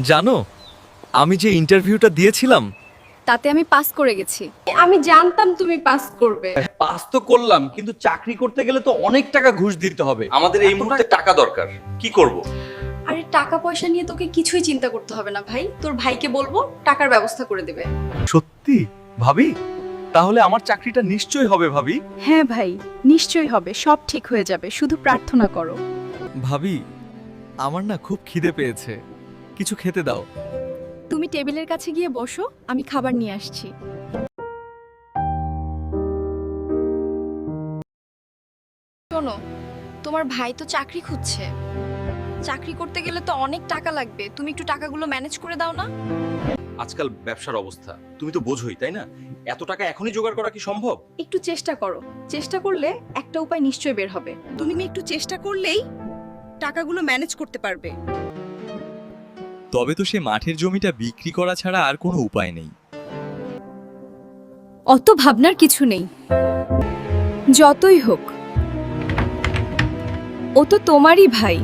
জানো, আমি যে ইন্টারভিউটা দিয়েছিলাম তাতে আমি পাস করে গেছি। আমি জানতাম তুমি পাস করবে। পাস তো করলাম, কিন্তু চাকরি করতে গেলে তো অনেক টাকা ঘুষ দিতে হবে। আমাদের এই মুহূর্তে টাকা দরকার, কি করব? আরে টাকা পয়সা নিয়ে তোকে কিছুই চিন্তা করতে হবে না ভাই, তোর ভাইকে বলবো টাকার ব্যবস্থা করে দেবে। সত্যি ভাবি? তাহলে আমার চাকরিটা নিশ্চয়ই হবে ভাবি। হ্যাঁ ভাই, নিশ্চয়ই হবে, সব ঠিক হয়ে যাবে, শুধু প্রার্থনা করো। ভাবি, আমার না খুব খিদে পেয়েছে, কিছু খেতে দাও। তুমি টেবিলের কাছে গিয়ে বসো, আমি খাবার নিয়ে আসছি। শোনো, তোমার ভাই তো চাকরি খুঁজছে। চাকরি করতে গেলে তো অনেক টাকা লাগবে, তুমি একটু টাকাগুলো ম্যানেজ করে দাও না। আজকাল ব্যবসার অবস্থা তুমি তো বোঝোই, তাই না? এত টাকা এখনই জোগাড় করা কি সম্ভব? একটু চেষ্টা করো, চেষ্টা করলে একটা উপায় নিশ্চয়ই বের হবে। তুমি একটু চেষ্টা করলেই টাকাগুলো ম্যানেজ করতে পারবে। তবে তো সে মাঠের জমিটা বিক্রি করা ছাড়া আর কোনো উপায় নেই। অত ভাবনার কিছু নেই, যতই হোক ও তো তোমারই ভাই।